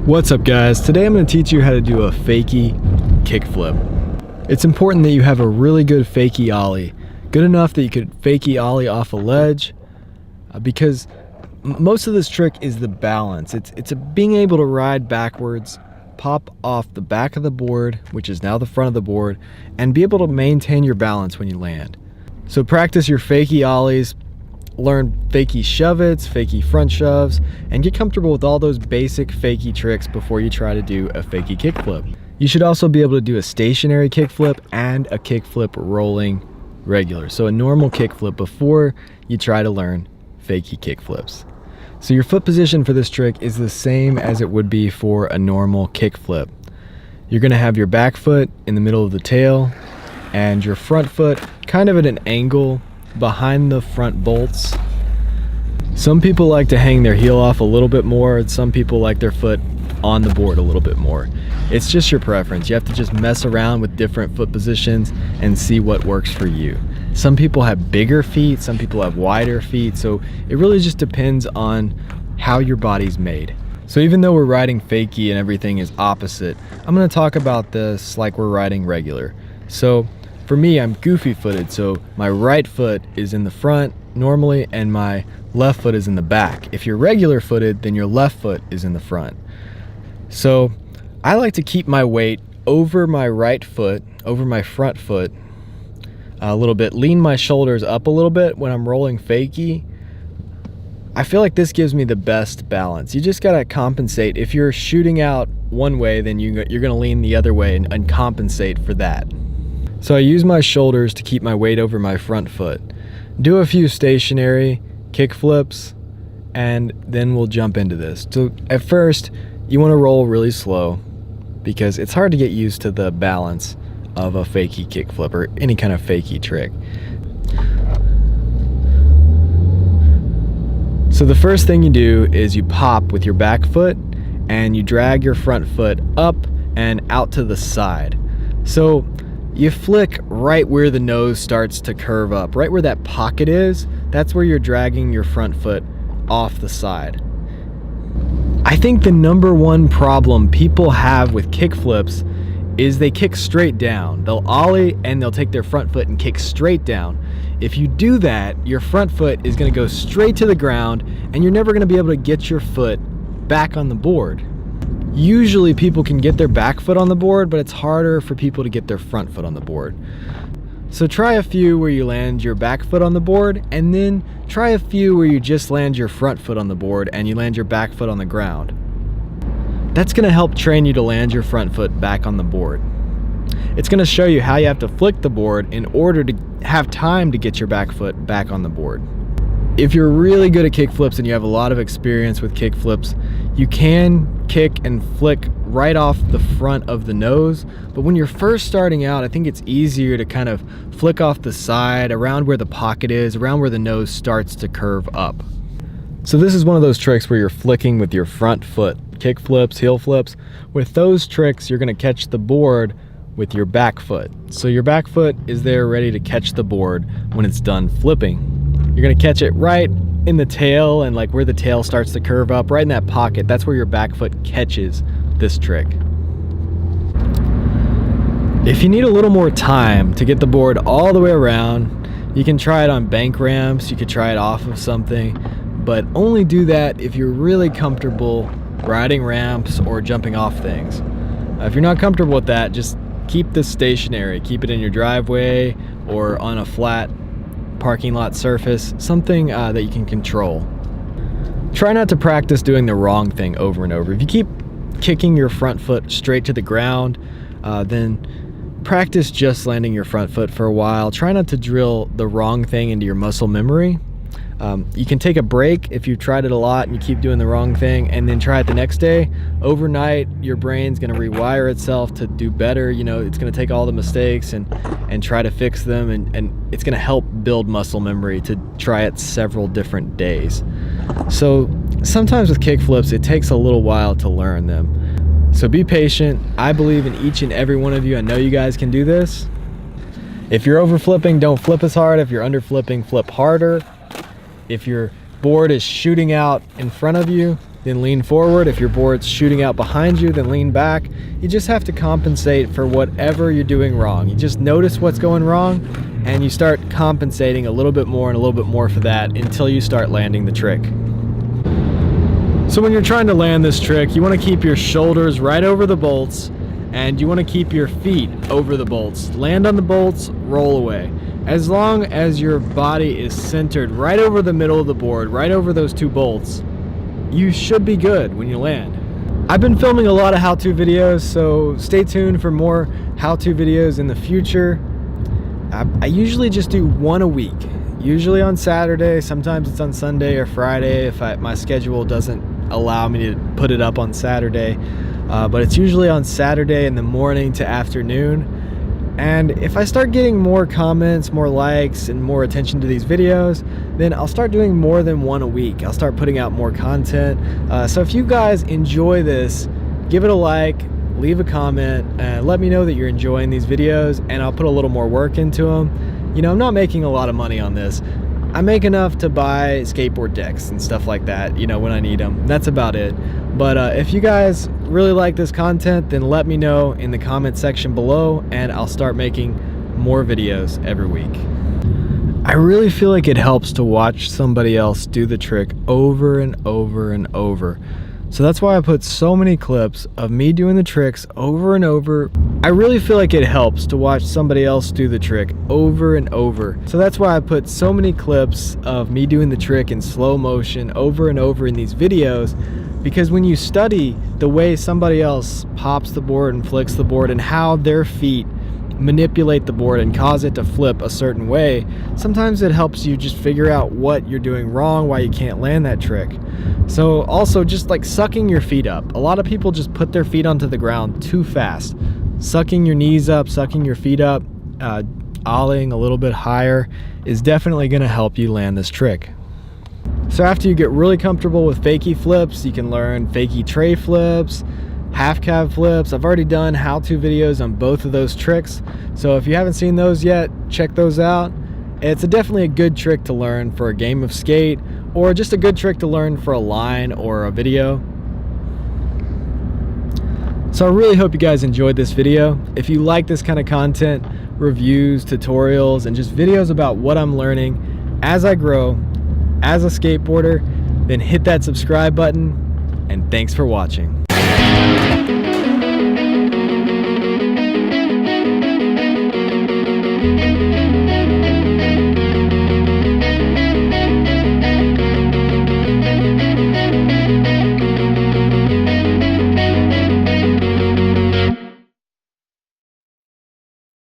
What's up guys? Today I'm going to teach you how to do a fakie kickflip. It's important that you have a really good fakie ollie. Good enough that you could fakie ollie off a ledge because most of this trick is the balance. It's being able to ride backwards, pop off the back of the board, which is now the front of the board, and be able to maintain your balance when you land. So practice your fakie ollies, learn fakie shove-its, fakie front shoves, and get comfortable with all those basic fakie tricks before you try to do a fakie kickflip. You should also be able to do a stationary kickflip and a kickflip rolling regular. So a normal kickflip before you try to learn fakie kickflips. So your foot position for this trick is the same as it would be for a normal kickflip. You're going to have your back foot in the middle of the tail and your front foot kind of at an angle behind the front bolts. Some people like to hang their heel off a little bit more. Some people like their foot on the board a little bit more. It's just your preference. You have to just mess around with different foot positions and see what works for you. Some people have bigger feet, some people have wider feet, so it really just depends on how your body's made. So even though we're riding fakie and everything is opposite, I'm going to talk about this like we're riding regular. So for me, I'm goofy footed, so my right foot is in the front normally and my left foot is in the back. If you're regular footed, then your left foot is in the front. So I like to keep my weight over my right foot, over my front foot a little bit, lean my shoulders up a little bit when I'm rolling fakie. I feel like this gives me the best balance. You just gotta compensate. If you're shooting out one way, then you're gonna lean the other way and compensate for that. So I use my shoulders to keep my weight over my front foot. Do a few stationary kick flips and then we'll jump into this. So at first you want to roll really slow because it's hard to get used to the balance of a fakie kick flip or any kind of fakie trick. So the first thing you do is you pop with your back foot and you drag your front foot up and out to the side. So you flick right where the nose starts to curve up, right where that pocket is. That's where you're dragging your front foot off the side. I think the number one problem people have with kick flips is they kick straight down. They'll ollie and they'll take their front foot and kick straight down. If you do that, your front foot is going to go straight to the ground and you're never going to be able to get your foot back on the board. Usually people can get their back foot on the board, but it's harder for people to get their front foot on the board. So try a few where you land your back foot on the board, and then try a few where you just land your front foot on the board and you land your back foot on the ground. That's going to help train you to land your front foot back on the board. It's going to show you how you have to flick the board in order to have time to get your back foot back on the board. If you're really good at kick flips and you have a lot of experience with kick flips, you can kick and flick right off the front of the nose. But when you're first starting out, I think it's easier to kind of flick off the side, around where the pocket is, around where the nose starts to curve up. So this is one of those tricks where you're flicking with your front foot. Kick flips, heel flips. With those tricks, you're going to catch the board with your back foot. So your back foot is there ready to catch the board when it's done flipping. You're going to catch it right in the tail and like where the tail starts to curve up, right in that pocket. That's where your back foot catches this trick. If you need a little more time to get the board all the way around, you can try it on bank ramps, you could try it off of something, but only do that if you're really comfortable riding ramps or jumping off things. If you're not comfortable with that, just keep this stationary. Keep it in your driveway or on a flat parking lot surface, something that you can control. Try not to practice doing the wrong thing over and over. If you keep kicking your front foot straight to the ground, then practice just landing your front foot for a while. Try not to drill the wrong thing into your muscle memory. You can take a break if you've tried it a lot and you keep doing the wrong thing, and then try it the next day. Overnight, your brain's going to rewire itself to do better. You know, it's going to take all the mistakes and try to fix them, and it's going to help build muscle memory to try it several different days. So sometimes with kick flips, it takes a little while to learn them. So be patient. I believe in each and every one of you. I know you guys can do this. If you're over flipping, don't flip as hard. If you're under flipping, flip harder. If your board is shooting out in front of you, then lean forward. If your board's shooting out behind you, then lean back. You just have to compensate for whatever you're doing wrong. You just notice what's going wrong and you start compensating a little bit more and a little bit more for that until you start landing the trick. So when you're trying to land this trick, you want to keep your shoulders right over the bolts and you want to keep your feet over the bolts. Land on the bolts, roll away. As long as your body is centered right over the middle of the board, right over those two bolts, you should be good when you land. I've been filming a lot of how-to videos, so stay tuned for more how-to videos in the future. I usually just do one a week, usually on Saturday. Sometimes it's on Sunday or Friday if my schedule doesn't allow me to put it up on Saturday. But it's usually on Saturday in the morning to afternoon. And if I start getting more comments, more likes, and more attention to these videos, then I'll start doing more than one a week. I'll start putting out more content. So if you guys enjoy this, give it a like, leave a comment, and let me know that you're enjoying these videos, and I'll put a little more work into them. You know, I'm not making a lot of money on this. I make enough to buy skateboard decks and stuff like that, you know, when I need them. That's about it. But if you guys really like this content, then let me know in the comment section below and I'll start making more videos every week. I really feel like it helps to watch somebody else do the trick over and over and over. So that's why I put so many clips of me doing the tricks over and over. I really feel like it helps to watch somebody else do the trick over and over. So that's why I put so many clips of me doing the trick in slow motion over and over in these videos, because when you study the way somebody else pops the board and flicks the board and how their feet manipulate the board and cause it to flip a certain way, sometimes it helps you just figure out what you're doing wrong, why you can't land that trick. So also just like sucking your feet up. A lot of people just put their feet onto the ground too fast. Sucking your knees up, sucking your feet up, ollieing a little bit higher is definitely going to help you land this trick. So after you get really comfortable with fakie flips, you can learn fakie tray flips, half cab flips. I've already done how-to videos on both of those tricks, so if you haven't seen those yet, check those out. It's definitely a good trick to learn for a game of skate, or just a good trick to learn for a line or a video. So I really hope you guys enjoyed this video. If you like this kind of content, reviews, tutorials, and just videos about what I'm learning as I grow as a skateboarder, then hit that subscribe button, and thanks for watching.